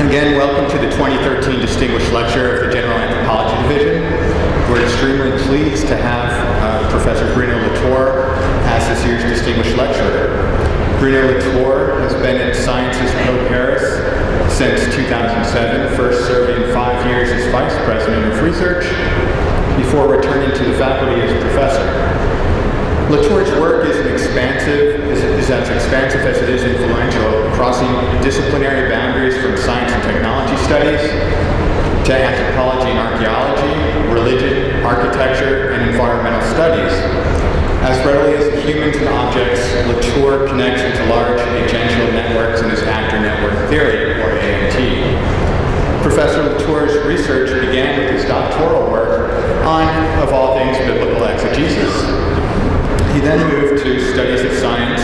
Again, welcome to the 2013 Distinguished Lecture of the General Anthropology Division. We're extremely pleased to have Professor Bruno Latour as this year's Distinguished Lecturer. Bruno Latour has been at Sciences Po Paris since 2007, first serving 5 years as Vice President of Research before returning to the faculty as Professor. Latour's work is as expansive as it is influential, crossing disciplinary boundaries from science and technology studies to anthropology and archaeology, religion, architecture, and environmental studies. As readily as humans and objects, Latour connects into large agential networks in his actor network theory, or ANT. Professor Latour's research began with his doctoral work on, of all things, biblical exegesis. He then moved to studies of science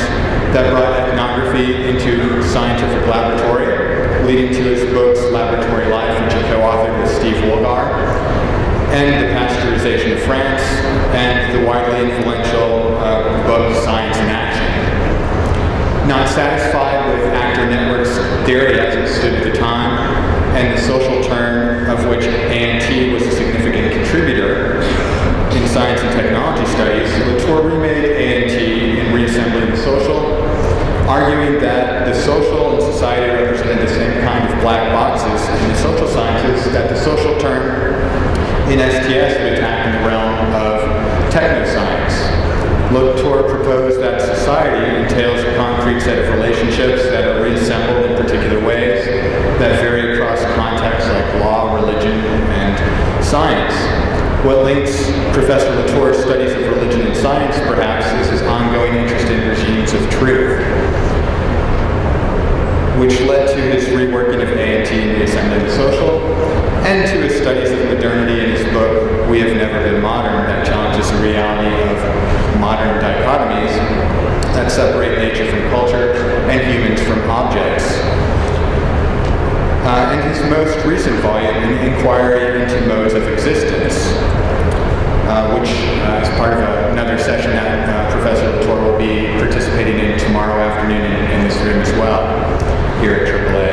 that brought ethnography into scientific laboratory, leading to his books Laboratory Life, which he co-authored with Steve Woolgar, and The Pasteurization of France, and the widely influential book Science in Action. Not satisfied with actor networks theory as it stood at the time, and the social turn of which ANT was a significant contributor in science and technology studies, Latour remade ANT in Reassembling the Social, arguing that the social and society represented the same kind of black boxes in the social sciences that the social term in STS would attack in the realm of technoscience. Latour proposed that society entails a concrete set of relationships that are reassembled in particular ways that vary across contexts like law, religion, and science. What links Professor Latour's studies of religion and science, perhaps, is his ongoing interest in regimes of truth, which led to his reworking of ANT and Reassembling the Social, and to his studies of modernity in his book, We Have Never Been Modern, that challenges the reality of modern dichotomies that separate nature from culture and humans from objects. And his most recent volume, An Inquiry into Modes of Existence, which is part of another session that Professor Latour will be participating in tomorrow afternoon in this room as well, here at AAA.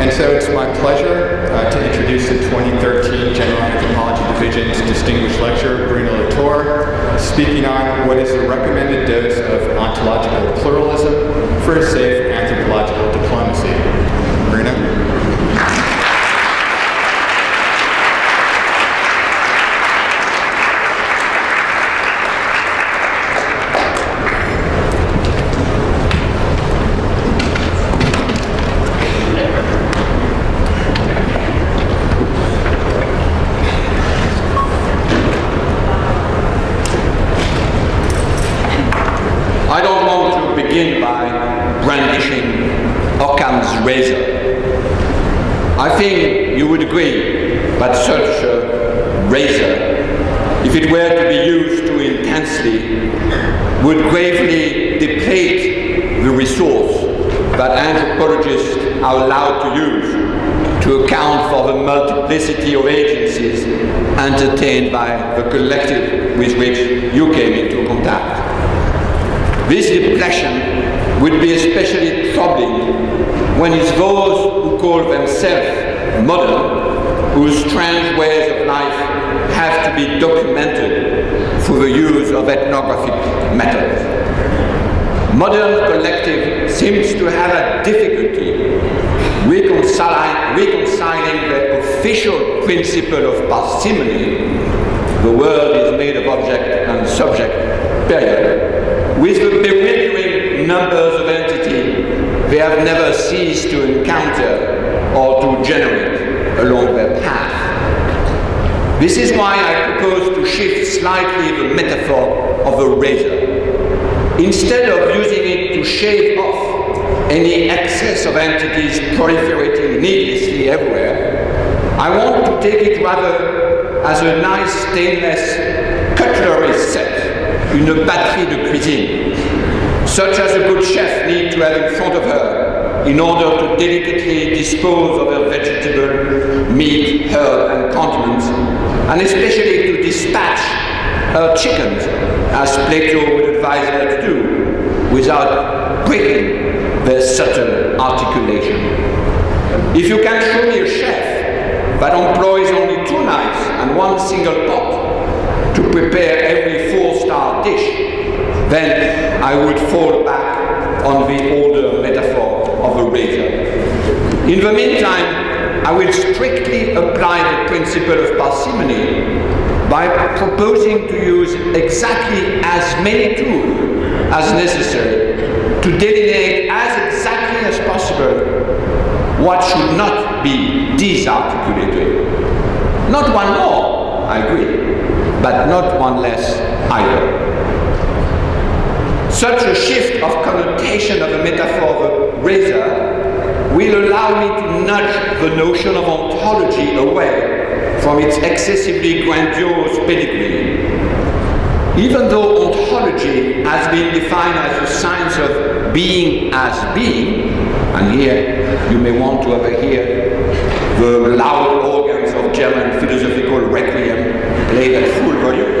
And so it's my pleasure to introduce the 2013 General Anthropology Division's Distinguished Lecturer, Bruno Latour, speaking on what is a recommended dose of ontological pluralism for a safe anthropological diplomacy. Bruno? I think you would agree that such a razor, if it were to be used too intensely, would gravely deplete the resource that anthropologists are allowed to use to account for the multiplicity of agencies entertained by the collective with which you came into contact. This depletion would be especially troubling when it's those who call themselves modern, whose strange ways of life have to be documented through the use of ethnographic methods. Modern collective seems to have a difficulty reconciling the official principle of parsimony, the world is made of object and subject, period, with the bewildering numbers of entities they have never ceased to encounter or to generate along their path. This is why I propose to shift slightly the metaphor of the razor. Instead of using it to shave off any excess of entities proliferating needlessly everywhere, I want to take it rather as a nice stainless cutlery set, une batterie de cuisine, such as a good chef needs to have in front of her in order to delicately dispose of her vegetable, meat, herb, and condiments, and especially to dispatch her chickens, as Plato would advise her to do, without breaking their subtle articulation. If you can show me a chef that employs only 2 knives and 1 single pot to prepare every 4-star dish, then I would fall back on the older metaphor of a razor. In the meantime, I will strictly apply the principle of parsimony by proposing to use exactly as many tools as necessary to delineate as exactly as possible what should not be disarticulated. Not one more, I agree, but not one less either. Such a shift of connotation of the metaphor of a razor will allow me to nudge the notion of ontology away from its excessively grandiose pedigree. Even though ontology has been defined as the science of being as being, and here you may want to overhear the loud organs of German philosophical requiem played at full volume,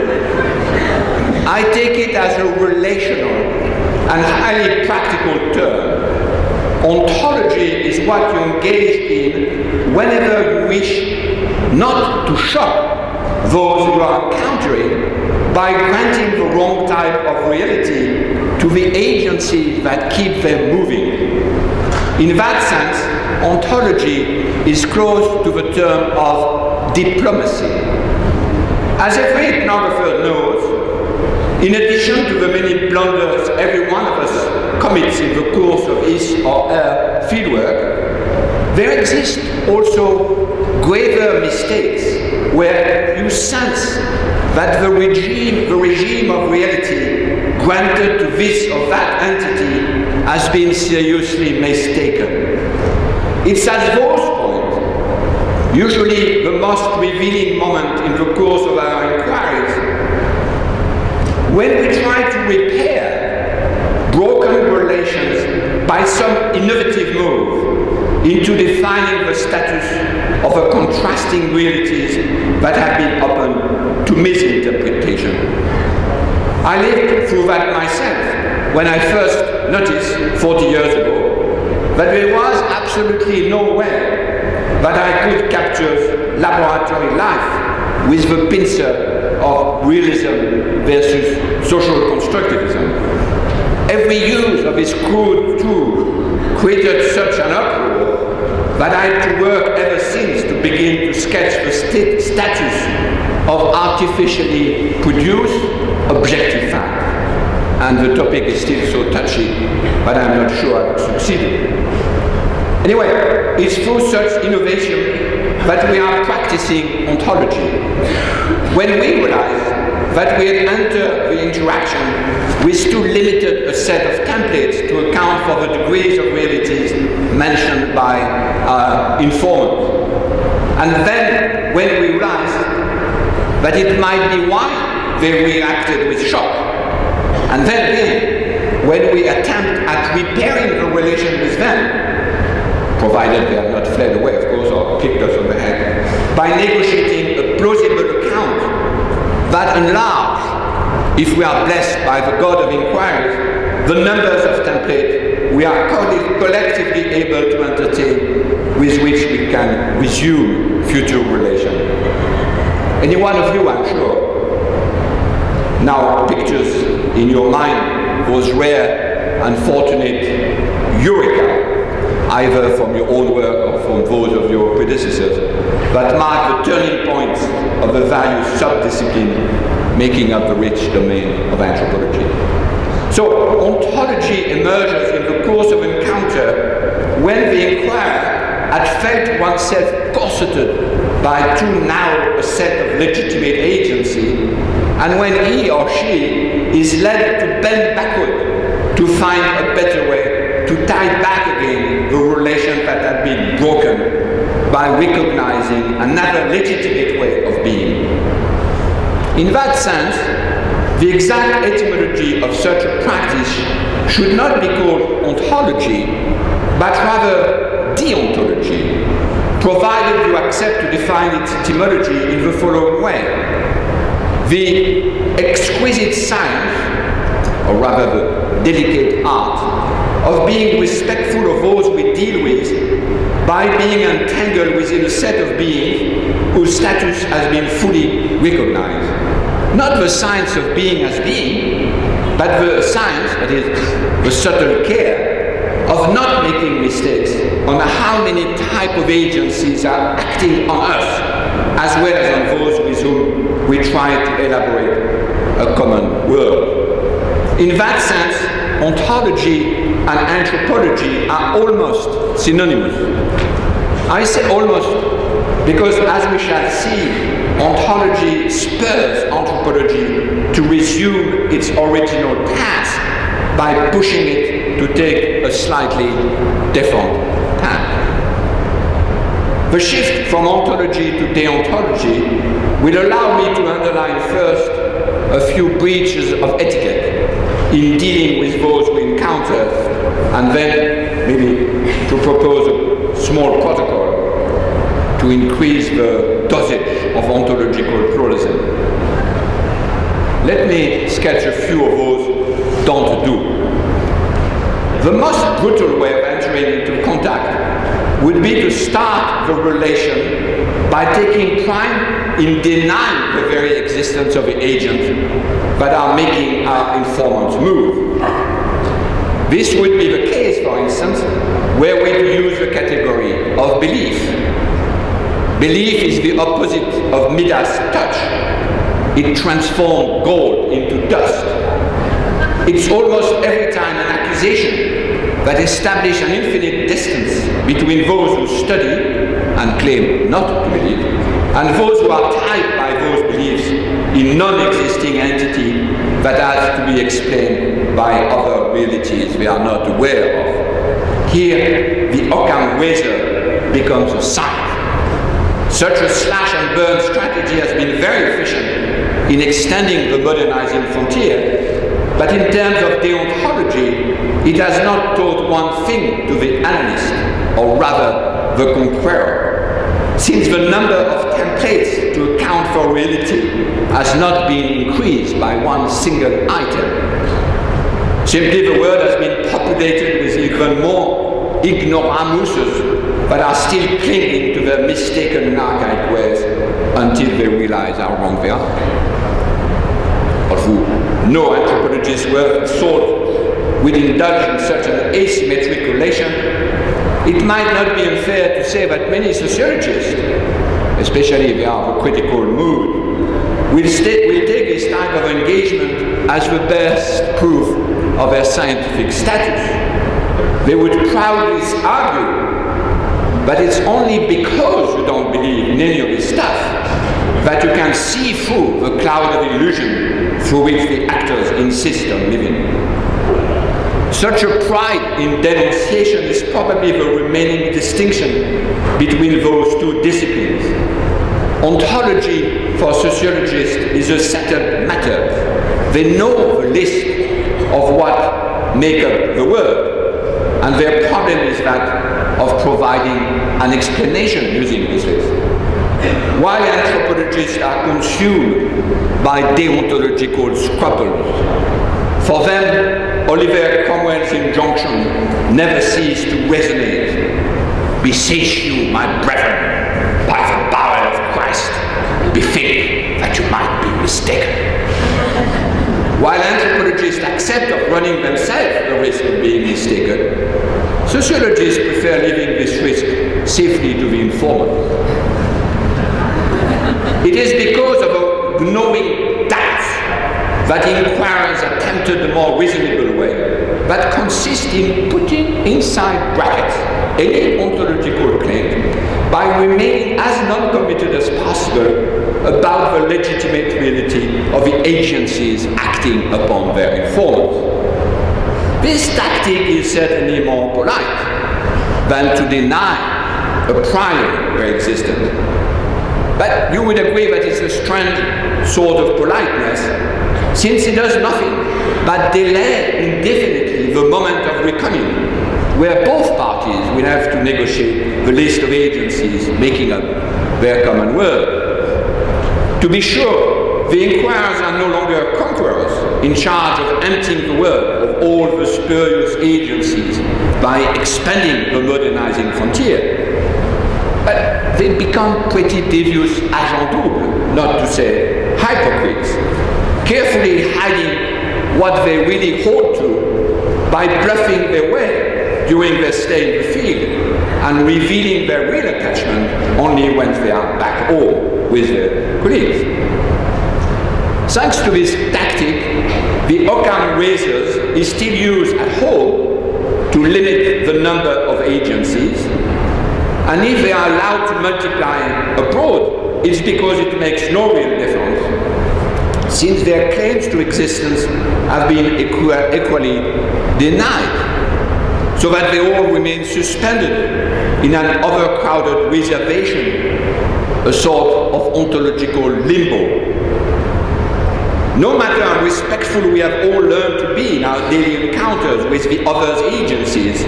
I take it as a relational and highly practical term. Ontology is what you engage in whenever you wish not to shock those you are encountering by granting the wrong type of reality to the agencies that keep them moving. In that sense, ontology is close to the term of diplomacy. As every ethnographer knows, in addition to the many blunders every one of us commits in the course of his or her fieldwork, there exist also graver mistakes where you sense that the regime of reality granted to this or that entity has been seriously mistaken. It's at those points, usually the most revealing moment in the course of our inquiries, when we try to repair broken relations by some innovative move into defining the status of a contrasting realities that have been open to misinterpretation. I lived through that myself when I first noticed 40 years ago that there was absolutely no way that I could capture laboratory life with the pincer of realism versus social constructivism. Every use of this crude tool created such an uproar that I had to work ever since to begin to sketch the status of artificially produced objective fact. And the topic is still so touchy, but I'm not sure I've succeeded. Anyway, it's through such innovation that we are practicing ontology. When we realize that we had entered the interaction with too limited a set of templates to account for the degrees of realities mentioned by informants. And then when we realized that it might be why they reacted with shock. And then again, when we attempt at repairing the relation with them, provided they have not fled away, of course, or kicked us on the head, by negotiating a plausible account that enlarge, if we are blessed by the God of inquiries, the numbers of templates we are collectively able to entertain with which we can resume future relations. Any one of you, I'm sure, now pictures in your mind those rare, unfortunate eureka, either from your own work or from those of your predecessors, that mark the turning points of the value subdiscipline making up the rich domain of anthropology. So, ontology emerges in the course of encounter when the inquirer had felt oneself corseted by too narrow a set of legitimate agency, and when he or she is led to bend backward to find a better way to tie back again the relation that had been broken by recognizing another legitimate way of being. In that sense, the exact etymology of such a practice should not be called ontology, but rather deontology, provided you accept to define its etymology in the following way. The exquisite science, or rather the delicate art, of being respectful of those we deal with by being entangled within a set of beings whose status has been fully recognized. Not the science of being as being, but the science, that is, the subtle care of not making mistakes on how many types of agencies are acting on us, as well as on those with whom we try to elaborate a common world. In that sense, ontology and anthropology are almost synonymous. I say almost because, as we shall see, ontology spurs anthropology to resume its original task by pushing it to take a slightly different path. The shift from ontology to deontology will allow me to underline first a few breaches of etiquette in dealing with those we encounter, and then maybe to propose a small protocol to increase the dosage of ontological pluralism. Let me sketch a few of those don't do. The most brutal way of entering into contact would be to start the relation by taking pride in denying the very existence of the agent that are making our informants move. This would be the case, for instance, where we use the category of belief. Belief is the opposite of Midas touch. It transforms gold into dust. It's almost every time an accusation that establishes an infinite distance between those who study and claim not to believe, and those who are tied by those beliefs in non-existing entity that has to be explained by other realities they are not aware of. Here, the Occam razor becomes a sign. Such a slash and burn strategy has been very efficient in extending the modernizing frontier, but in terms of deontology, it has not taught one thing to the analyst, or rather the conqueror, since the number of templates to account for reality has not been increased by one single item. Simply the world has been populated with even more ignoramuses that are still clinging to their mistaken and archaic ways until they realize how wrong they are. Although no anthropologist worth salt would indulge in such an asymmetric relation, it might not be unfair to say that many sociologists, especially if they are of a critical mood, will take this type of engagement as the best proof of their scientific status. They would proudly argue that it's only because you don't believe in any of this stuff that you can see through the cloud of illusion through which the actors insist on living. Such a pride in denunciation is probably the remaining distinction between those two disciplines. Ontology for sociologists is a settled matter. They know the list of what make up the world, and their problem is that of providing an explanation using this list. While anthropologists are consumed by deontological scruples, for them, Oliver Cromwell's injunction never ceased to resonate. Beseech you, my brethren, by the bowel of Christ, bethink that you might be mistaken. While anthropologists accept of running themselves the risk of being mistaken, sociologists prefer leaving this risk safely to the informant. It is because of a gnawing doubt that inquirers attempted a more reasonable way that consists in putting inside brackets any ontological claim by remaining as non-committed as possible about the legitimate reality of the agencies acting upon their informants. This tactic is certainly more polite than to deny a prior their existence. But you would agree that it's a strange sort of politeness, since it does nothing but delay indefinitely the moment of reckoning, where both parties will have to negotiate the list of agencies making up their common world. To be sure, the inquirers are no longer conquerors in charge of emptying the world of all the spurious agencies by expanding the modernizing frontier. But they become pretty devious agents doubles, not to say hypocrites, carefully hiding what they really hold to by bluffing their way during their stay in the field and revealing their real attachment only when they are back home with their colleagues. Thanks to this tactic, the Occam razors is still used at home to limit the number of agencies, and if they are allowed to multiply abroad, it's because it makes no real difference, since their claims to existence have been equally denied, so that they all remain suspended in an overcrowded reservation, a sort of ontological limbo. No matter how respectful we have all learned to be in our daily encounters with the other's agencies,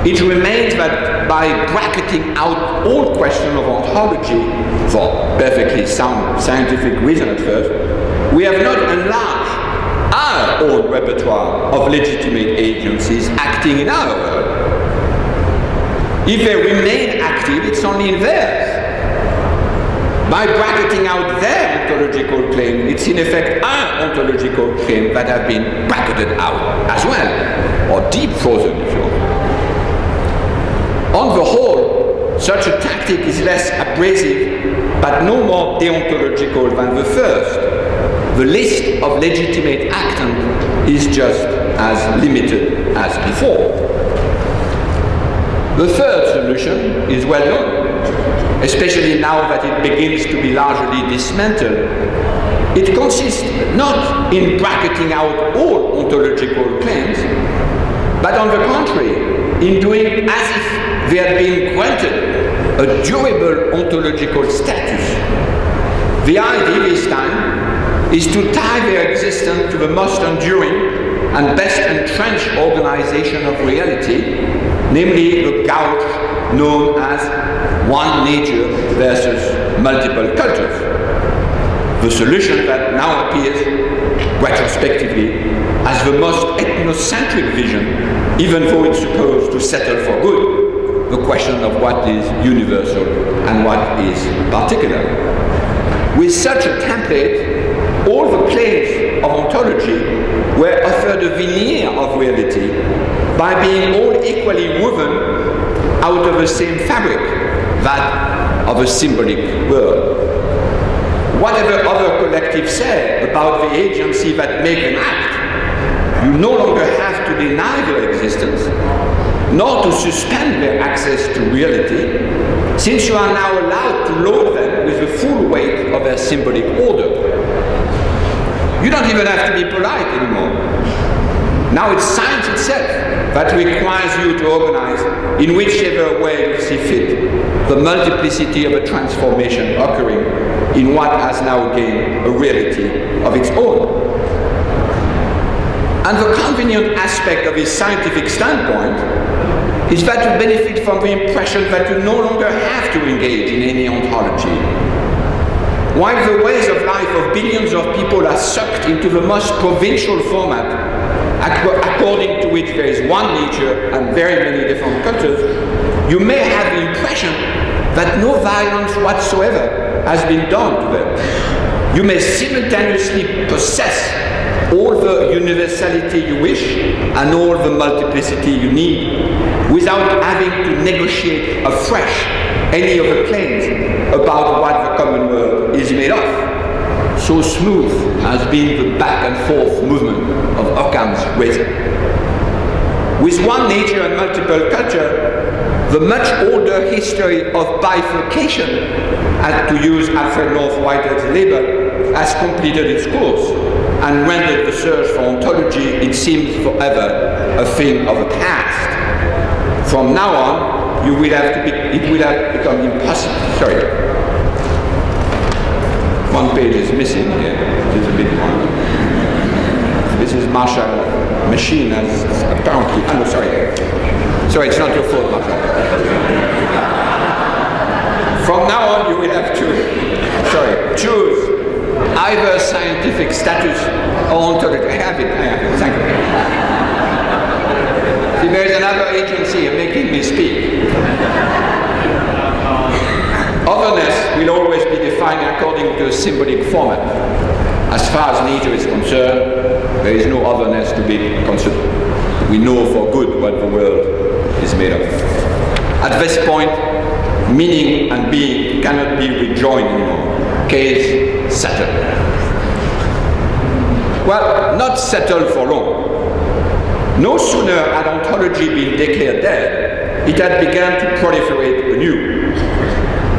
it remains that by bracketing out all question of ontology, for perfectly sound scientific reason at first, we have not enlarged our own repertoire of legitimate agencies acting in our world. If they remain active, it's only in theirs. By bracketing out their ontological claim, it's in effect our ontological claim that have been bracketed out as well, or deep frozen if you will. On the whole, such a tactic is less abrasive, but no more deontological than the first. The list of legitimate actants is just as limited as before. The third solution is well known, especially now that it begins to be largely dismantled. It consists not in bracketing out all ontological claims, but on the contrary, in doing as if they had been granted a durable ontological status. The idea this time is to tie their existence to the most enduring and best entrenched organization of reality, namely the gouge known as one nature versus multiple cultures. The solution that now appears retrospectively as the most ethnocentric vision, even though it's supposed to settle for good the question of what is universal and what is particular. With such a template, all the claims of ontology were offered a veneer of reality by being all equally woven out of the same fabric, that of a symbolic world. Whatever other collectives say about the agency that make them act, you no longer have to deny their existence, nor to suspend their access to reality, since you are now allowed to load them with the full weight of their symbolic order. You don't even have to be polite anymore. Now it's science itself that requires you to organize in whichever way you see fit the multiplicity of a transformation occurring in what has now gained a reality of its own. And the convenient aspect of this scientific standpoint is that you benefit from the impression that you no longer have to engage in any ontology. While the ways of life of billions of people are sucked into the most provincial format, according to which there is one nature and very many different cultures, you may have the impression that no violence whatsoever has been done to them. You may simultaneously possess all the universality you wish and all the multiplicity you need, without having to negotiate afresh any of the claims about what the common world is made of. So smooth has been the back and forth movement of Occam's razor. With one nature and multiple culture, the much older history of bifurcation, and to use Alfred North Whitehead's label, has completed its course and rendered the search for ontology, it seems forever, a thing of the past. From now on, it will have become impossible. Sorry. One page is missing here. This is a big one. This is Marshall machine as apparently. Oh, no, sorry. Sorry, it's not your fault, Marshall. From now on, you will have to choose either scientific status or ontology. I have it. Thank you. See, there is another agency making me speak. Otherness will always be defined according to a symbolic format. As far as nature is concerned, there is no otherness to be considered. We know for good what the world is made of. At this point, meaning and being cannot be rejoined anymore. Case settled. Well, not settled for long. No sooner had ontology been declared dead, it had begun to proliferate anew.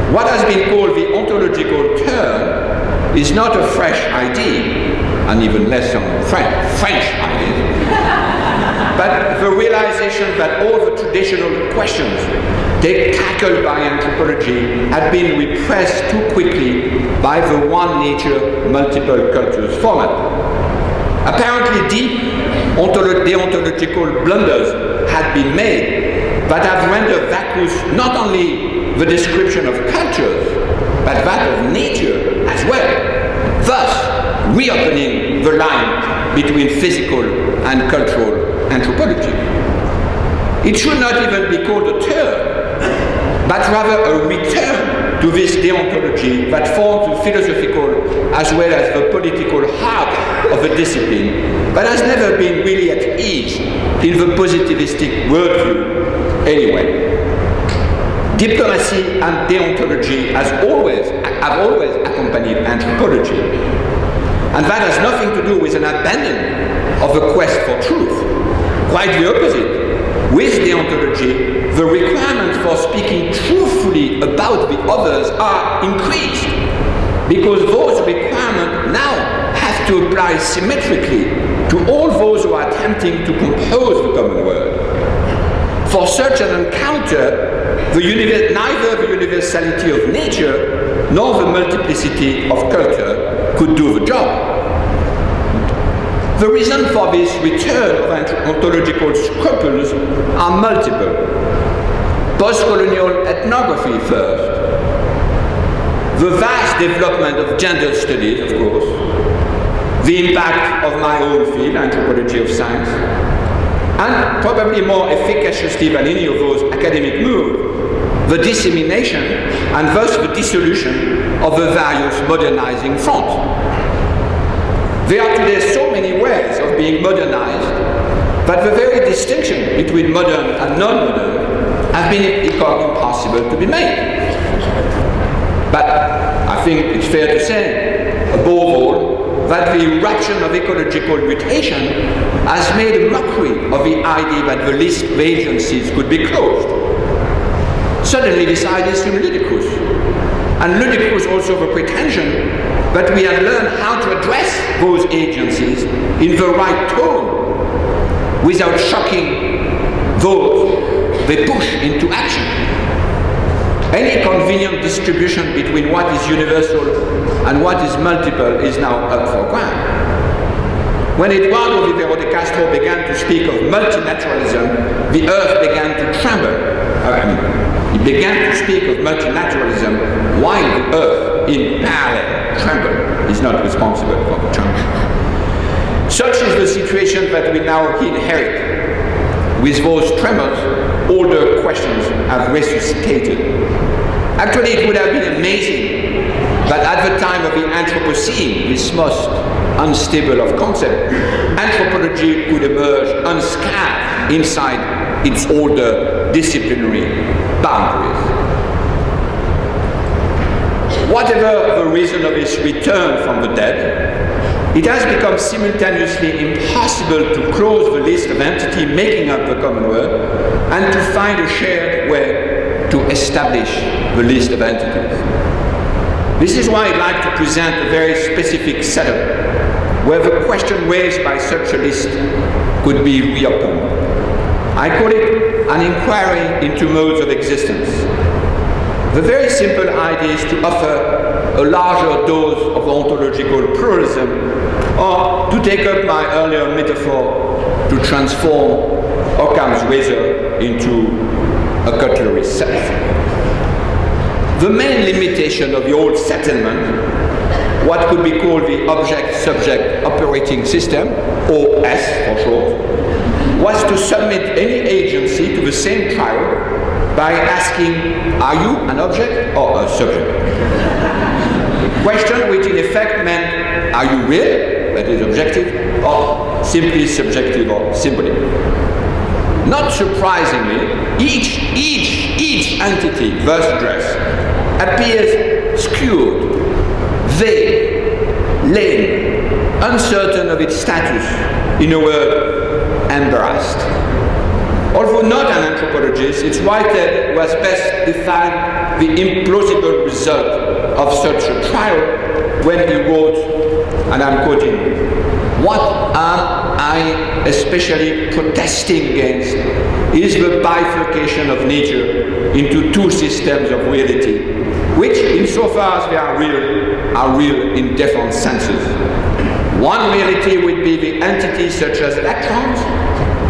What has been called the ontological turn is not a fresh idea, and even less some French idea, but the realization that all the traditional questions tackled by anthropology had been repressed too quickly by the one nature, multiple cultures format. Apparently deep deontological blunders had been made that have rendered vacuous not only the description of cultures, but that of nature as well, thus reopening the line between physical and cultural anthropology. It should not even be called a turn, but rather a return to this deontology that forms the philosophical as well as the political heart of a discipline, but has never been really at ease in the positivistic worldview anyway. Diplomacy and deontology have always accompanied anthropology, and that has nothing to do with an abandonment of the quest for truth. Quite the opposite. With deontology, the requirements for speaking truthfully about the others are increased, because those requirements now have to apply symmetrically to all those who are attempting to compose the common world. For such an encounter, neither the universality of nature nor the multiplicity of culture could do the job. The reason for this return of ontological scruples are multiple. Post-colonial ethnography first, the vast development of gender studies, of course, the impact of my own field, anthropology of science, and probably more efficaciously than any of those academic moves, the dissemination and thus the dissolution of the various modernizing fronts. There are today so many ways of being modernized that the very distinction between modern and non-modern have been become impossible to be made. But I think it's fair to say, above all, that the eruption of ecological mutation has made a mockery of the idea that the list of agencies could be closed. Suddenly this idea seemed ludicrous. And ludicrous also the pretension that we had learned how to address those agencies in the right tone without shocking those they push into action. Any convenient distribution between what is universal and what is multiple is now up for grabs. When Eduardo Vivero de Castro began to speak of multinaturalism, the earth began to tremble. He began to speak of multinaturalism while the earth in parallel trembled. He's not responsible for the tremble. Such is the situation that we now inherit. With those tremors, older questions have resuscitated. Actually, it would have been amazing that at the time of the Anthropocene, this most unstable of concept, anthropology could emerge unscathed inside its older disciplinary boundaries. Whatever the reason of its return from the dead, it has become simultaneously impossible to close the list of entities making up the common world and to find a shared way to establish the list of entities. This is why I'd like to present a very specific setup where the question raised by such a list could be reopened. I call it an inquiry into modes of existence. The very simple idea is to offer a larger dose of ontological pluralism, or to take up my earlier metaphor, to transform Occam's razor into a cutlery set. The main limitation of the old settlement, what could be called the Object-Subject Operating System, OS for short, was to submit any agency to the same trial by asking, are you an object or a subject? Question which in effect meant, are you real, that is objective, or simply subjective or symbolic? Not surprisingly, each entity thus addressed appears skewed, vague, lame, uncertain of its status, in a word, embarrassed. Although not an anthropologist, it's Whitehead who has best defined the implausible result of such a trial when he wrote, and I'm quoting, "What am I especially protesting against is the bifurcation of nature into two systems of reality, which, insofar as they are real in different senses. One reality would be the entities such as electrons,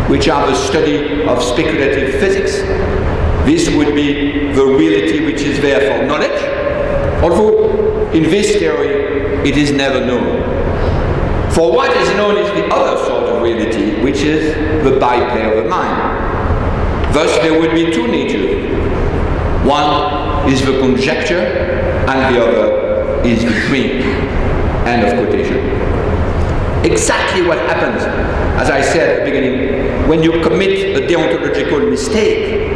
which are the study of speculative physics. This would be the reality which is there for knowledge, although in this theory it is never known. For what is known is the other sort of reality, which is the byplay of the mind. Thus there would be two natures. One is the conjecture, and the other is the dream." End of quotation. Exactly what happens, as I said at the beginning, when you commit a deontological mistake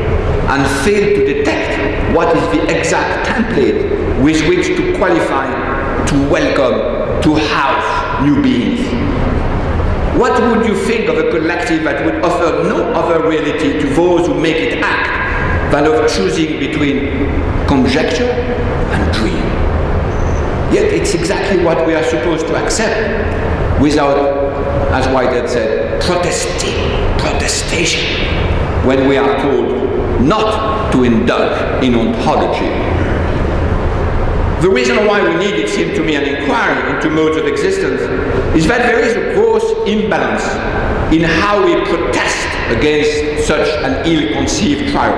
and fail to detect what is the exact template with which to qualify, to welcome, to house new beings. What would you think of a collective that would offer no other reality to those who make it act than of choosing between conjecture and dream? Yet it's exactly what we are supposed to accept without, as Whitehead said, protestation, when we are told not to indulge in ontology. The reason why we need, it seemed to me, an inquiry into modes of existence is that there is a gross imbalance in how we protest against such an ill-conceived trial.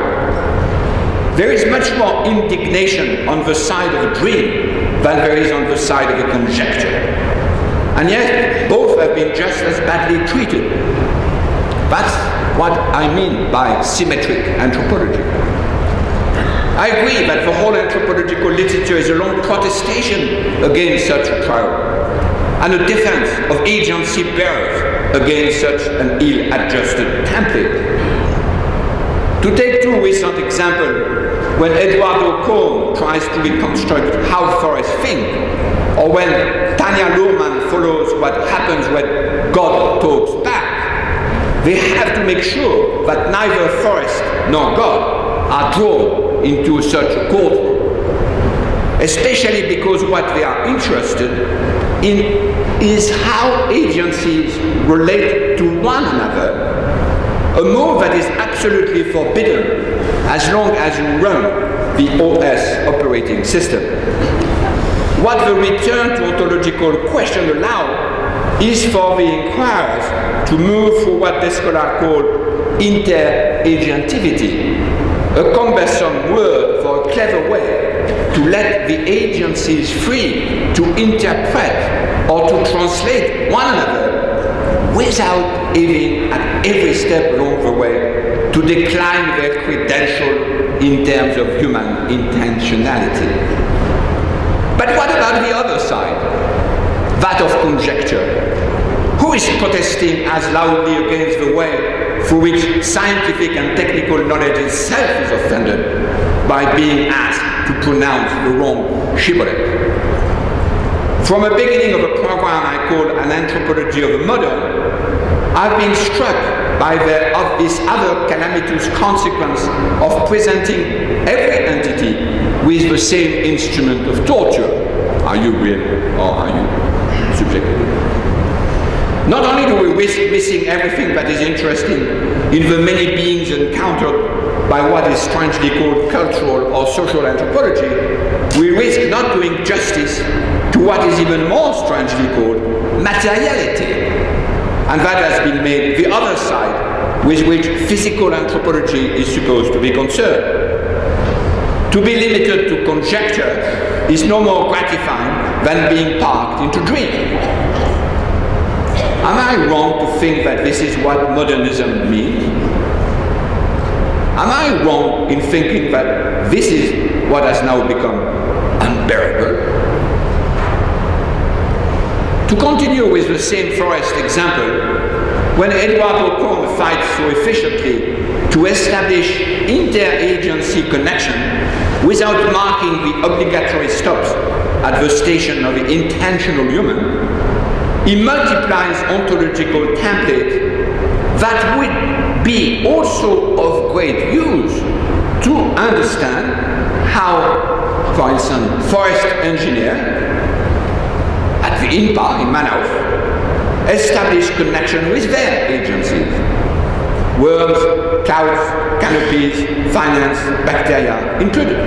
There is much more indignation on the side of a dream than there is on the side of a conjecture. And yet, both have been just as badly treated. That's what I mean by symmetric anthropology. I agree that the whole anthropological literature is a long protestation against such a trial, and a defense of agency bearers against such an ill-adjusted template. To take two recent examples, when Eduardo Cohn tries to reconstruct how forests think, or when Tanya Luhrmann follows what happens when God talks back, they have to make sure that neither forest nor God are drawn into such a courtroom, especially because what they are interested in is how agencies relate to one another, a move that is absolutely forbidden as long as you run the OS operating system. What the return to ontological question allows is for the inquirers to move for what the scholar called interagentivity, a cumbersome word for a clever way to let the agencies free to interpret or to translate one another without having at every step along the way to decline their credential in terms of human intentionality. But what about the other side, that of conjecture? Who is protesting as loudly against the way through which scientific and technical knowledge itself is offended by being asked to pronounce the wrong shibboleth? From the beginning of a program I called An Anthropology of the Modern, I've been struck by this other calamitous consequence of presenting every entity with the same instrument of torture. Are you real or are you subjective? Not only do we risk missing everything that is interesting in the many beings encountered by what is strangely called cultural or social anthropology, we risk not doing justice to what is even more strangely called materiality. And that has been made the other side with which physical anthropology is supposed to be concerned. To be limited to conjecture is no more gratifying than being parked into dream. Am I wrong to think that this is what modernism means? Am I wrong in thinking that this is what has now become unbearable? To continue with the same forest example, when Eduardo Kohn fights so efficiently to establish interagency connection without marking the obligatory stops at the station of the intentional human, he multiplies ontological template that would be also of great use to understand how, for instance, forest engineer at the INPA in Manaus establish connection with their agencies. Worms, clouds, canopies, finance, bacteria included.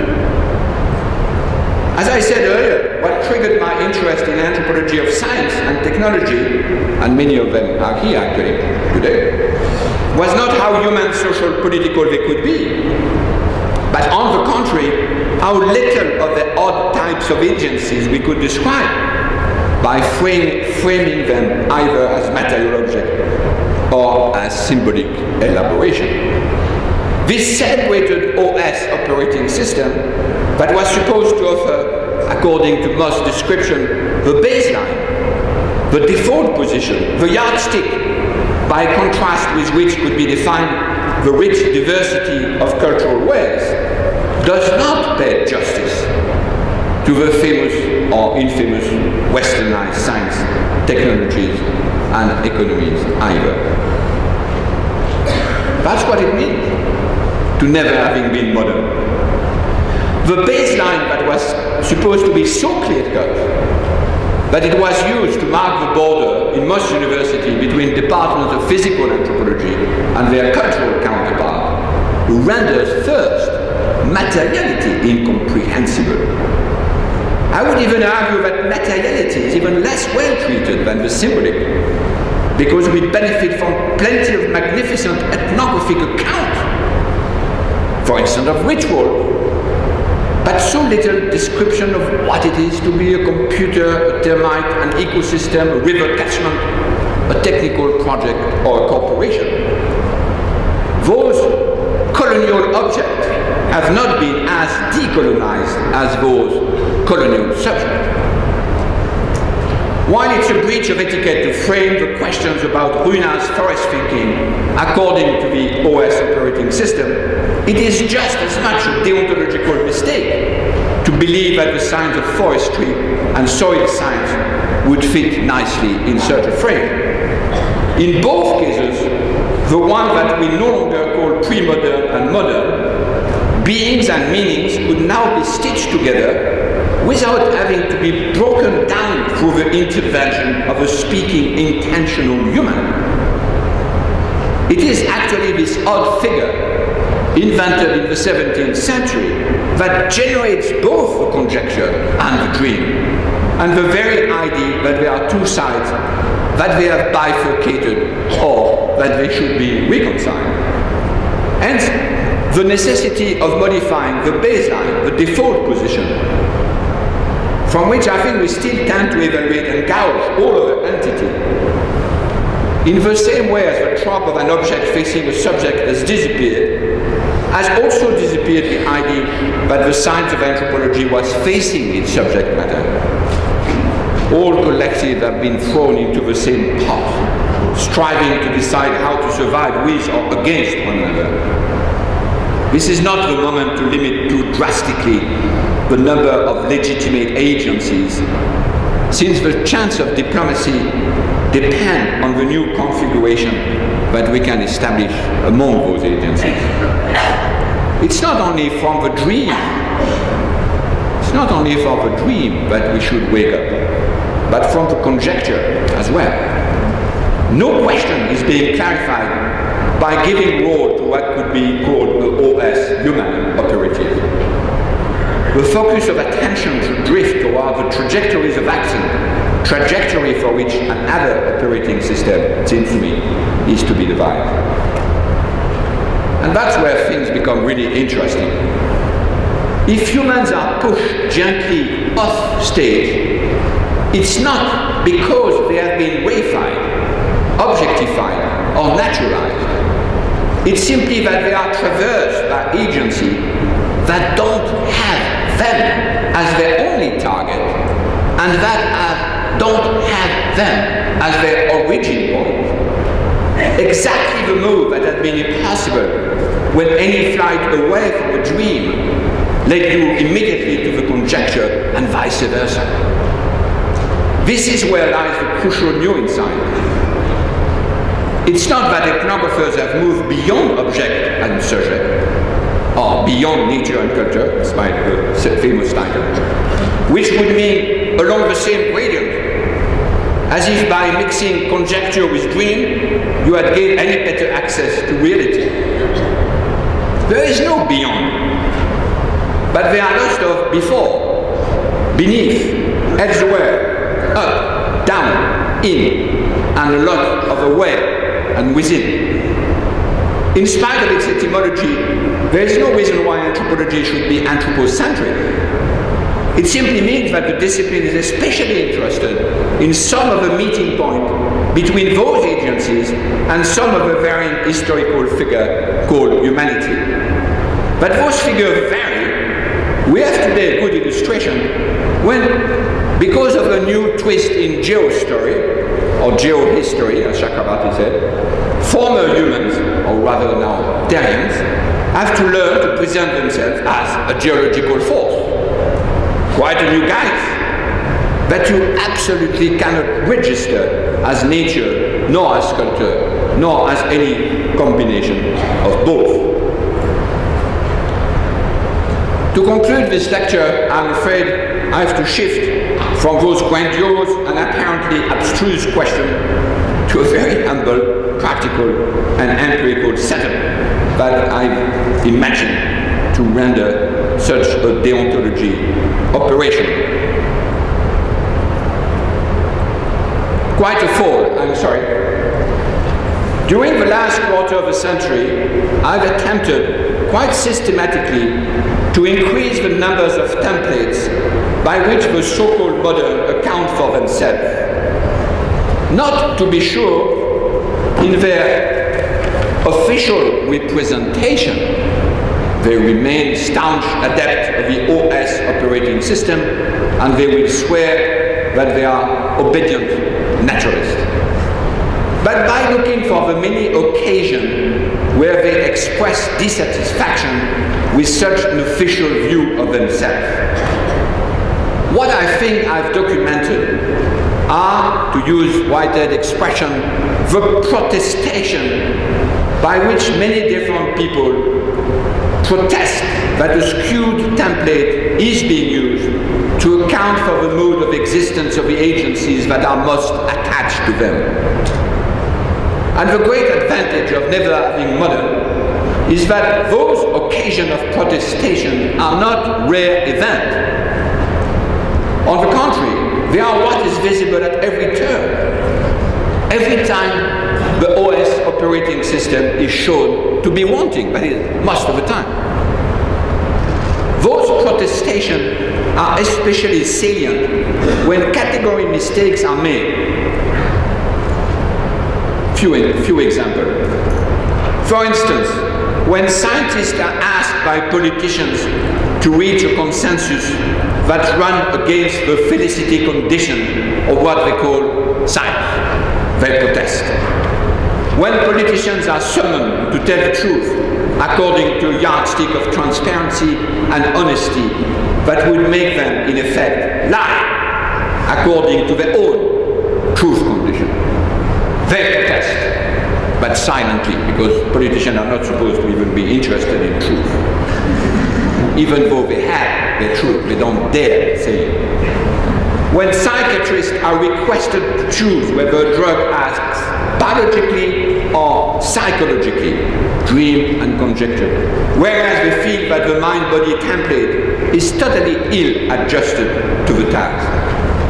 As I said earlier, what triggered my interest in anthropology of science and technology, and many of them are here actually today, was not how human, social, political they could be, but on the contrary, how little of the odd types of agencies we could describe by framing them either as material object or as symbolic elaboration. This celebrated OS operating system that was supposed to offer, according to Moss' description, the baseline, the default position, the yardstick, by contrast with which could be defined the rich diversity of cultural ways, does not pay justice to the famous or infamous westernized science, technologies, and economies either. That's what it means to never having been modern. The baseline that was supposed to be so clear-cut that it was used to mark the border in Moss University between departments of physical anthropology and their cultural counterpart, renders first materiality incomprehensible. I would even argue that materiality is even less well treated than the symbolic, because we benefit from plenty of magnificent ethnographic accounts, for instance of ritual, but so little description of what it is to be a computer, a termite, an ecosystem, a river catchment, a technical project, or a corporation. Those colonial objects have not been as decolonized as those colonial subjects. While it's a breach of etiquette to frame the questions about Runa's forest thinking according to the OS operating system, it is just as much a deontological mistake to believe that the science of forestry and soil science would fit nicely in such a frame. In both cases, the one that we no longer call pre-modern and modern, beings and meanings could now be stitched together without having to be broken down through the intervention of a speaking intentional human. It is actually this odd figure, invented in the 17th century, that generates both the conjecture and the dream, and the very idea that there are two sides, that they have bifurcated, or that they should be reconciled. Hence, the necessity of modifying the baseline, the default position, from which I think we still tend to evaluate and gauge all of the entity. In the same way as the trope of an object facing a subject has disappeared, has also disappeared the idea that the science of anthropology was facing its subject matter. All collectives have been thrown into the same pot, striving to decide how to survive with or against one another. This is not the moment to limit too drastically the number of legitimate agencies, since the chance of diplomacy depends on the new configuration that we can establish among those agencies. It's not only from the dream, that we should wake up, but from the conjecture as well. No question is being clarified by giving role to what could be called the OS human operative. The focus of attention should drift toward the trajectories of action, trajectory for which another operating system, it seems to me, is to be devised. And that's where things become really interesting. If humans are pushed gently off stage, it's not because they have been reified, objectified, or naturalized. It's simply that they are traversed by agency that don't have them as their only target, and that don't have them as their origin point. Exactly the move that had been impossible when any flight away from a dream led you immediately to the conjecture and vice versa. This is where lies the crucial new insight. It's not that ethnographers have moved beyond object and subject, or beyond nature and culture, despite the famous title, which would mean along the same gradient, as if by mixing conjecture with dream, you had gained any better access to reality. There is no beyond, but there are lots of before, beneath, elsewhere, up, down, in, and a lot of away and within. In spite of its etymology, there is no reason why anthropology should be anthropocentric. It simply means that the discipline is especially interested in some of the meeting point between those agencies and some of the varying historical figure called humanity. But those figures vary. We have today a good illustration when, because of a new twist in geostory, or geohistory, as Chakrabarty said, former humans, or rather now Terrians, have to learn to present themselves as a geological force. Quite a new guise that you absolutely cannot register as nature, nor as culture, nor as any combination of both. To conclude this lecture, I'm afraid I have to shift from those grandiose and apparently abstruse questions to a very humble, practical, and empirical setup that I've imagined to render such a deontology operational. Quite a fall, I'm sorry. During the last quarter of a century, I've attempted quite systematically to increase the numbers of templates by which the so-called modern account for themselves. Not, to be sure, in their official representation, they remain staunch adepts of the OS operating system, and they will swear that they are obedient naturalists. But by looking for the many occasions where they express dissatisfaction with such an official view of themselves, what I think I've documented are, to use Whitehead's expression, the protestation by which many different people protest that a skewed template is being used to account for the mode of existence of the agencies that are most attached to them. And the great advantage of never having modern is that those occasions of protestation are not rare events. On the contrary, they are what is visible at every turn. Every time the OS operating system is shown to be wanting, that is, most of the time. Those protestations are especially salient when category mistakes are made. Few examples. For instance, when scientists are asked by politicians to reach a consensus that run against the felicity condition of what they call science, they protest. When politicians are summoned to tell the truth according to a yardstick of transparency and honesty that would make them, in effect, lie according to their own truth condition, they protest, but silently, because politicians are not supposed to even be interested in truth. Even though they have the truth, they don't dare say it. When psychiatrists are requested to choose whether a drug acts biologically or psychologically, dream and conjecture, whereas they feel that the mind-body template is totally ill-adjusted to the task,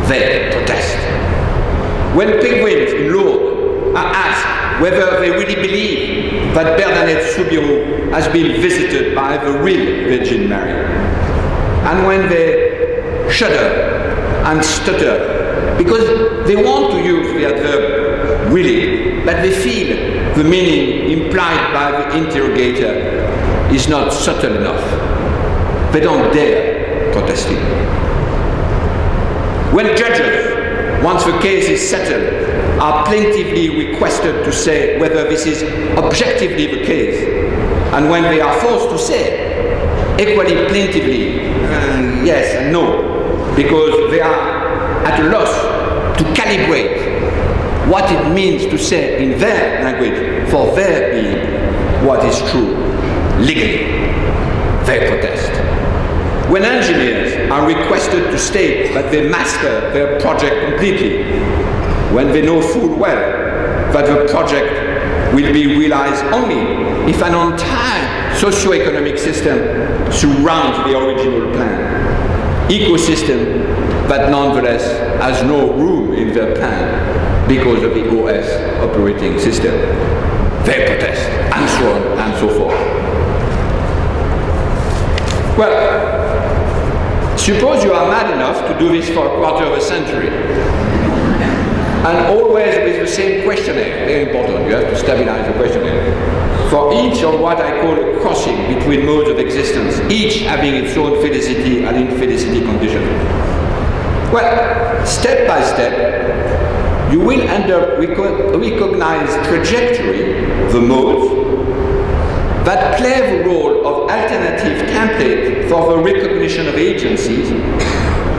they protest. When penguins in Lourdes are asked whether they really believe that Bernadette Soubirous has been visited by the real Virgin Mary, and when they shudder and stutter because they want to use the adverb willing, but they feel the meaning implied by the interrogator is not subtle enough. They don't dare protest it. When judges, once the case is settled, are plaintively requested to say whether this is objectively the case, and when they are forced to say, equally plaintively, yes and no, because they are at a loss to calibrate what it means to say in their language for their being what is true legally. They protest. When engineers are requested to state that they master their project completely, when they know full well that the project will be realized only if an entire socio-economic system surrounds the original plan, ecosystem that nonetheless has no room in their plan because of the OS operating system. They protest, and so on and so forth. Well, suppose you are mad enough to do this for a quarter of a century, and always with the same questionnaire. Very important, you have to stabilize the questionnaire. For each of what I call a crossing between modes of existence, each having its own felicity and infelicity condition. Well, step by step, you will end up recognize trajectory, the modes, that play the role of alternative template for the recognition of agencies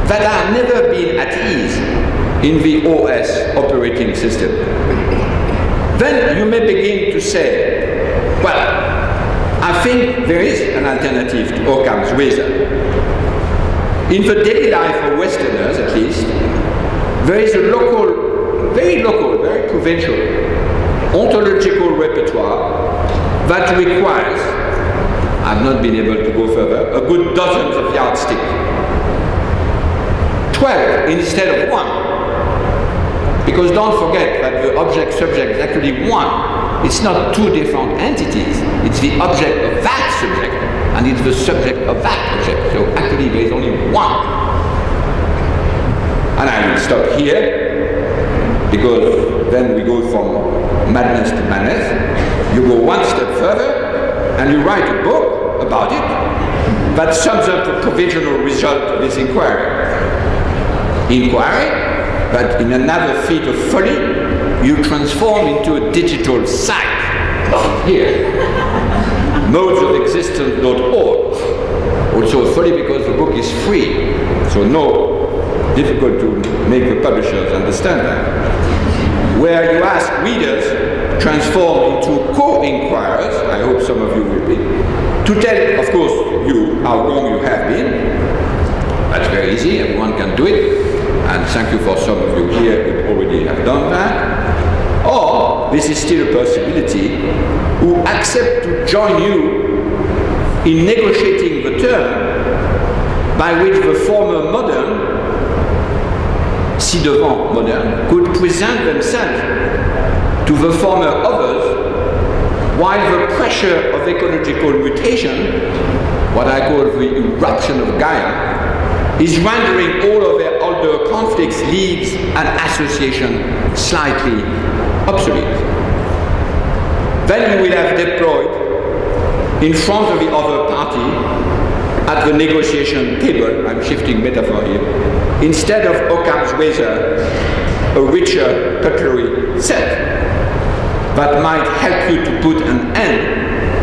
that are never been at ease in the OS operating system. Then you may begin to say, well, I think there is an alternative to Occam's razor. In the daily life of Westerners, at least, there is a very provincial, ontological repertoire that requires, I've not been able to go further, a good dozens of yardsticks. 12 instead of 1. Because don't forget that the object-subject is actually one. It's not two different entities. It's the object of that subject, and it's the subject of that object. So actually there is only one. And I will stop here, because then we go from madness to madness. You go one step further, and you write a book about it that sums up the provisional result of this inquiry. But in another feat of folly, you transform into a digital site. Here, modesofexistence.org. Also folly because the book is free, so difficult to make the publishers understand that. Where you ask readers, transform into co-inquirers, I hope some of you will be, to tell, of course, you how wrong you have been. That's very easy, everyone can do it. And thank you for some of you here who already have done that. Or, this is still a possibility, who accept to join you in negotiating the term by which the former modern, ci-devant modern, could present themselves to the former others, while the pressure of ecological mutation, what I call the eruption of Gaia, is rendering all of their older conflicts, leagues, and associations slightly obsolete. Then you will have deployed in front of the other party at the negotiation table, I'm shifting metaphor here, instead of Occam's razor, a richer cutlery set that might help you to put an end,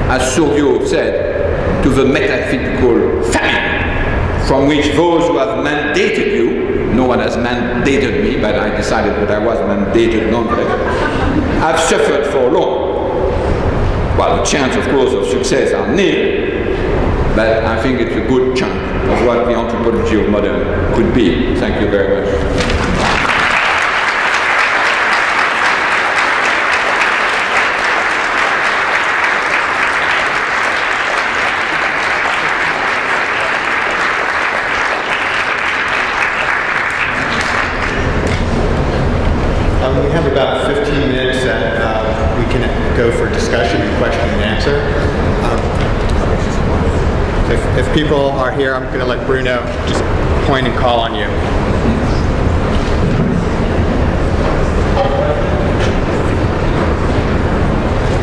as Souriau said, to the metaphysical famine from which those who have mandated you, no one has mandated me, but I decided that I was mandated nonetheless, have suffered for long. Well, the chance, of course, of success are nil, but I think it's a good chunk of what the anthropology of modern could be. Thank you very much. We have about 15 minutes that we can go for discussion and question and answer. If people are here, I'm going to let Bruno just point and call on you.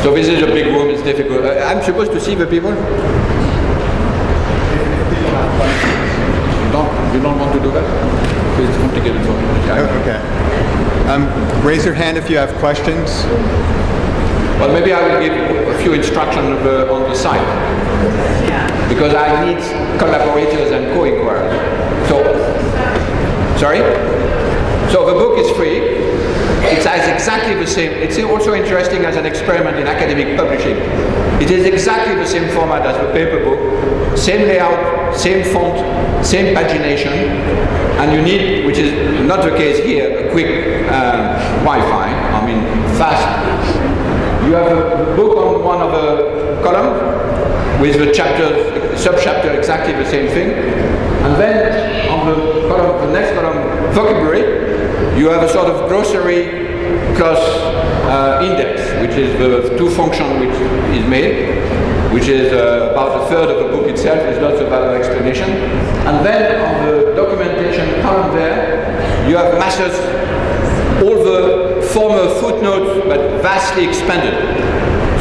So this is a big room, it's difficult. I'm supposed to see the people? You don't want to do that? Because it's complicated for me. Okay. Raise your hand if you have questions. Well, maybe I will give a few instructions on the site. Because I need collaborators and co-inquirers. So, sorry? So the book is free. It has exactly the same. It's also interesting as an experiment in academic publishing. It is exactly the same format as the paper book, same layout, same font, same pagination, and you need, which is not the case here, a quick Wi-Fi, I mean fast. You have a book on one of the columns with the chapters, sub-chapter exactly the same thing, and then on the column, the next column, vocabulary, you have a sort of glossary plus index, which is the two function which is made, which is about a third of the book itself, with lots of other explanation. And then on the documentation column there, you have masses, all the former footnotes, but vastly expanded.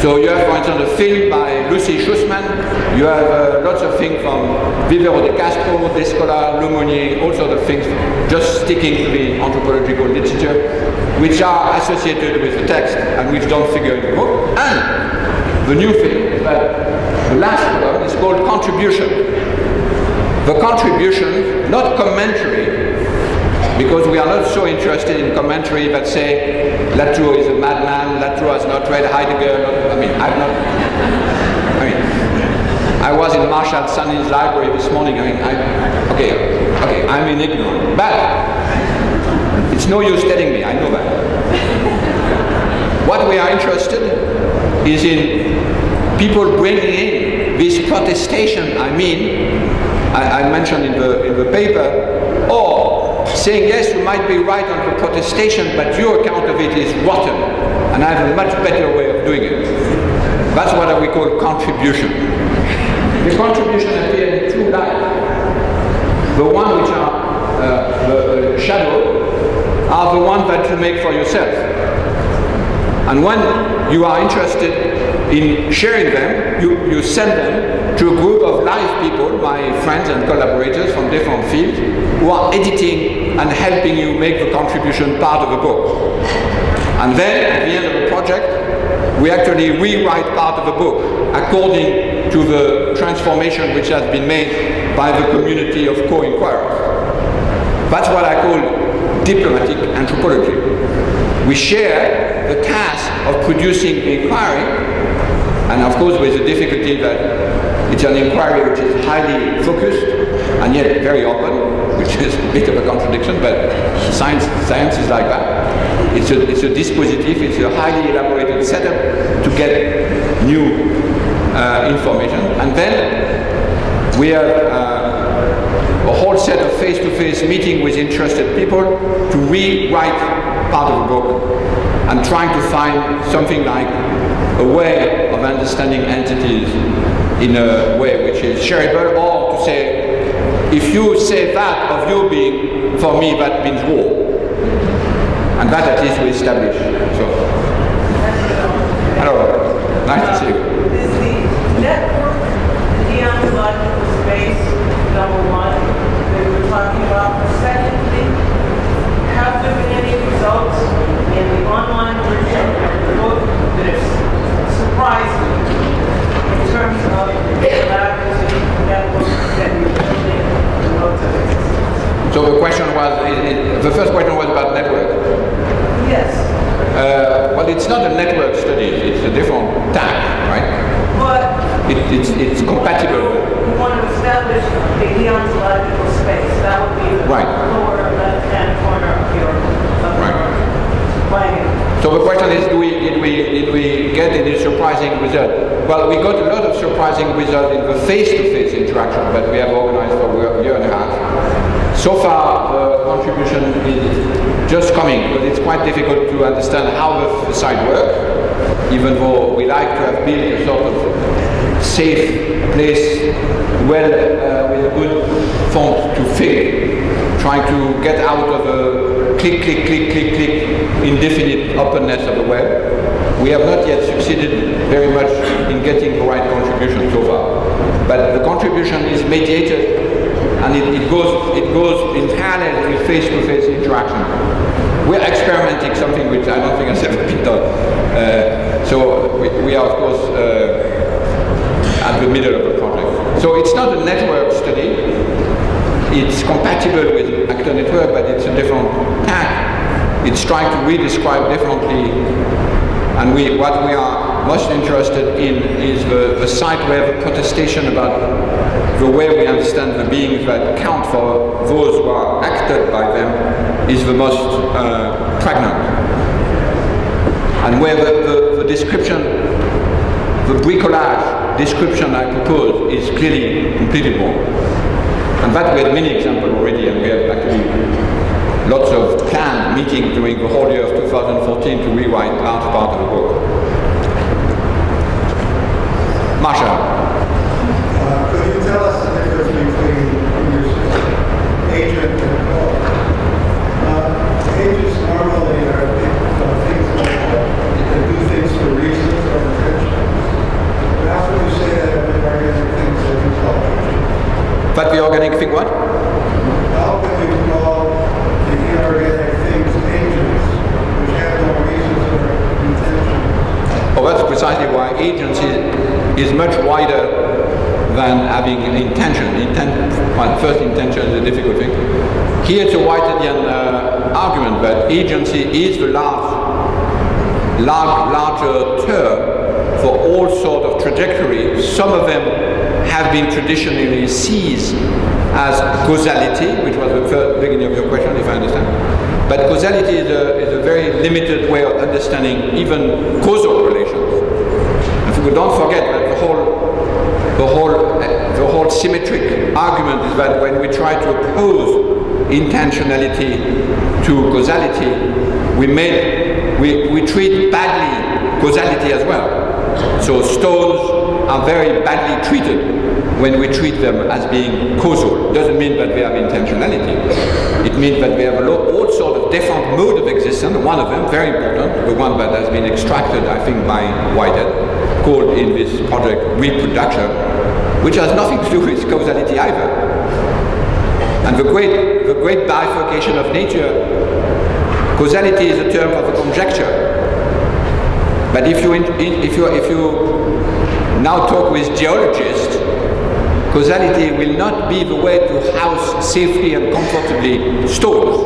So you have, for instance, a film by Lucy Schussman. You have lots of things from Vivero de Castro, Descola, Lemonnier, all sorts of things, just sticking to the anthropological literature, which are associated with the text and which don't figure in the book. And the new thing is that the last column is called contribution. The contribution, not commentary, because we are not so interested in commentary that say Latour is a madman, Latour has not read Heidegger. I was in Marshall Sanin's library this morning. Okay, I'm in ignorance, but it's no use telling me, I know that. What we are interested is in people bringing in this protestation, I mentioned in the paper, or saying, yes, you might be right on the protestation, but your account of it is rotten, and I have a much better way of doing it. That's what we call contribution. The contribution appears in two lights. The one which are the shadow are the ones that you make for yourself. And when you are interested in sharing them, you send them to a group of live people, my friends and collaborators from different fields, who are editing and helping you make the contribution part of the book. And then, at the end of the project, we actually rewrite part of the book according to the transformation which has been made by the community of co-inquirers. That's what I call diplomatic anthropology. We share the task of producing the inquiry, and of course with the difficulty that it's an inquiry which is highly focused and yet very open, which is a bit of a contradiction, but science is like that. It's a dispositif, it's a highly elaborated setup to get new information. And then we have a whole set of face-to-face meeting with interested people to rewrite part of the book and trying to find something like a way of understanding entities in a way which is shareable, or to say, if you say that of your being, for me that means war. And that at least we establish. So, hello, nice to see you. Is the network, the ontological space, number one, that we're talking about? Secondly, have there been any results in the online version of the book that have surprised you in terms of the collaborative network that you're building the modes of existence? So the question was, the first question was about network. Yes. Well, it's not a network study, it's a different tack, right? But it's compatible. you want to establish a deontological space. That would be the Right. lower left-hand corner of your plan. So the question is, did we get any surprising result? Well, we got a lot of surprising result in the face-to-face interaction that we have organized for a year and a half. So far, the contribution is just coming, but it's quite difficult to understand how the site works, even though we like to have built a sort of safe place, with a good font to fill, trying to get out of a click, click, click, click, click, indefinite openness of the web. We have not yet succeeded very much in getting the right contribution so far. But the contribution is mediated, and it goes in parallel with face-to-face interaction. We're experimenting something which I don't think has ever been done. So we are, of course, at the middle of the project. So it's not a network study. It's compatible with actor network, but it's a different tack. It's trying to re-describe differently. And what we are most interested in is the site where the protestation about the way we understand the beings that count for those who are acted by them is the most pregnant. And where the description, the bricolage description I propose is clearly completely wrong. And that we had many examples already, and we have actually lots of planned meetings during the whole year of 2014 to rewrite large part of the book. Marsha. Could you tell us the difference between agent and cause? Agents normally are things that do things for reasons or intentions. But how could you say that of inorganic things that you call agents? But the organic thing what? How can you call the inorganic things agents which have no reasons or intentions? Oh, that's precisely why agency is much wider than having an intention. Well, first intention is a difficult thing. Here it's a Whitedian argument that agency is the larger term for all sort of trajectory. Some of them have been traditionally seized as causality, which was the first beginning of your question, if I understand. But causality is a very limited way of understanding even causal relations. And we don't forget that the whole symmetric argument is that when we try to oppose intentionality to causality, we treat badly causality as well. So stones are very badly treated when we treat them as being causal. It doesn't mean that they have intentionality. It means that they have all sorts of different modes of existence. One of them, very important, the one that has been extracted, I think, by Whitehead, called in this project reproduction, which has nothing to do with causality either. And the great bifurcation of nature, causality is a term of a conjecture. But if you now talk with geologists, causality will not be the way to house safely and comfortably stones.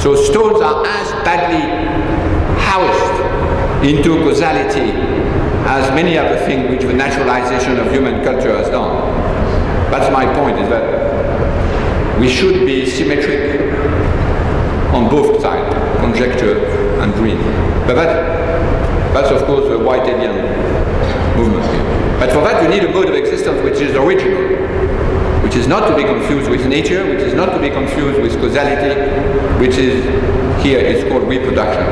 So stones are as badly housed into causality as many other things which the naturalization of human culture has done. That's my point, is that we should be symmetric on both sides, conjecture and dream. But that's of course the Whitedian movement here. But for that you need a mode of existence which is original, which is not to be confused with nature, which is not to be confused with causality, which is here is called reproduction.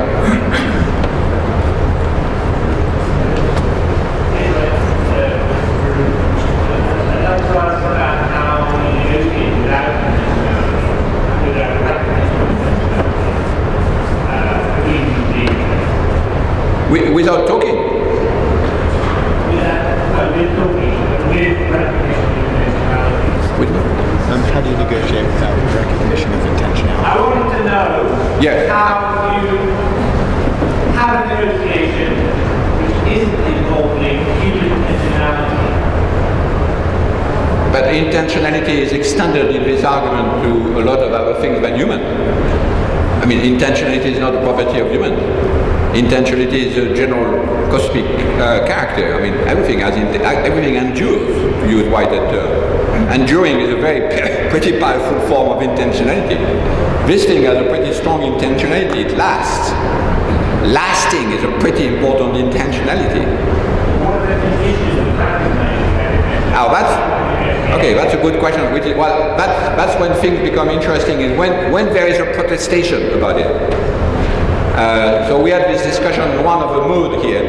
Without talking? How do you negotiate without recognition of intentionality? I wanted to know Yes. how you have a negotiation which isn't involving human intentionality. But intentionality is extended in this argument to a lot of other things than human. I mean, intentionality is not a property of human. Intentionality is a general cosmic character. I mean, everything endures, to use Whitehead term. Enduring is a very pretty powerful form of intentionality. This thing has a pretty strong intentionality. It lasts. Lasting is a pretty important intentionality. What are the conditions of recognizing Now that's a good question. That's when things become interesting, is when there is a protestation about it. So we had this discussion in one of the mood here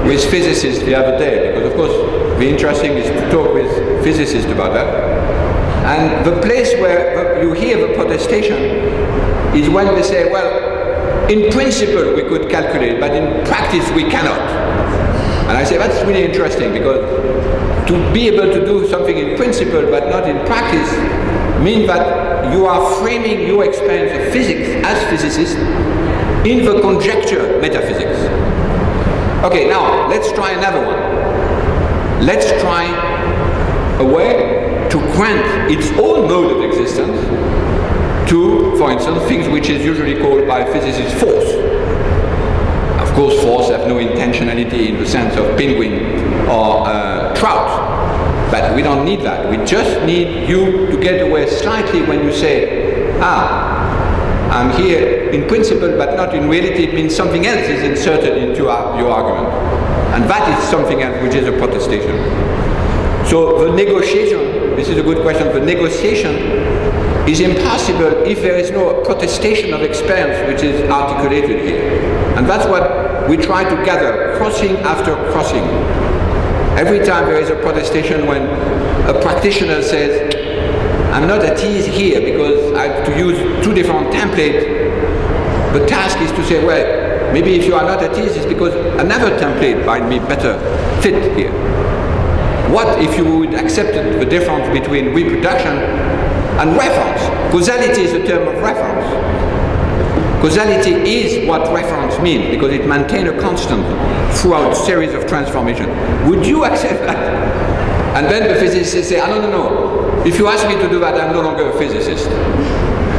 with physicists the other day, because of course the interesting is to talk with physicists about that. And the place where you hear the protestation is when they say, well, in principle we could calculate, but in practice we cannot. And I say that's really interesting, because to be able to do something in principle but not in practice means that you are framing your experience of physics as physicists in the conjecture metaphysics. Okay, now let's try another one. Let's try a way to grant its own mode of existence to, for instance, things which is usually called by physicists force. Of course, force have no intentionality in the sense of penguin or trout, but we don't need that. We just need you to get away slightly when you say, I'm here in principle but not in reality. It means something else is inserted into your argument, and that is something else, which is a protestation. So the negotiation, this is a good question, the negotiation is impossible if there is no protestation of experience which is articulated here. And that's what we try to gather, crossing after crossing. Every time there is a protestation when a practitioner says, I'm not at ease here because I have to use two different templates, the task is to say, well, maybe if you are not at ease, it's because another template might be better fit here. What if you would accept the difference between reproduction and reference? Causality is a term of reference. Causality is what reference means, because it maintains a constant throughout a series of transformations. Would you accept that? And then the physicists say, no. If you ask me to do that, I'm no longer a physicist.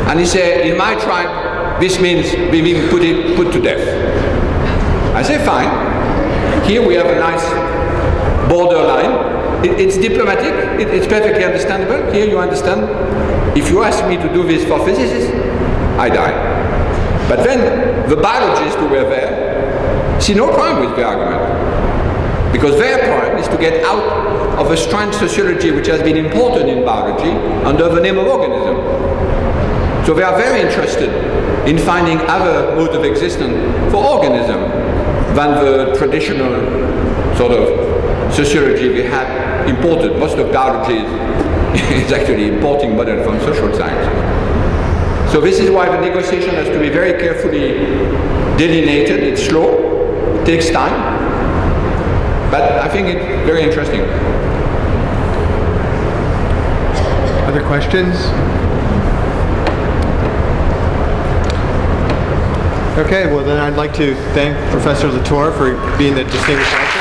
And he said, in my tribe, this means being put to death. I say, fine. Here we have a nice borderline. It's diplomatic, it's perfectly understandable. Here you understand, if you ask me to do this for physicists, I die. But then the biologists who were there see no problem with the argument, because their problem is to get out of a strange sociology which has been imported in biology under the name of organism. So they are very interested in finding other modes of existence for organism than the traditional sort of sociology we have imported. Most of biology is actually importing model from social sciences. So this is why the negotiation has to be very carefully delineated. It's slow, it takes time, but I think it's very interesting. Other questions? Okay, well then I'd like to thank Professor Latour for being the distinguished lecturer.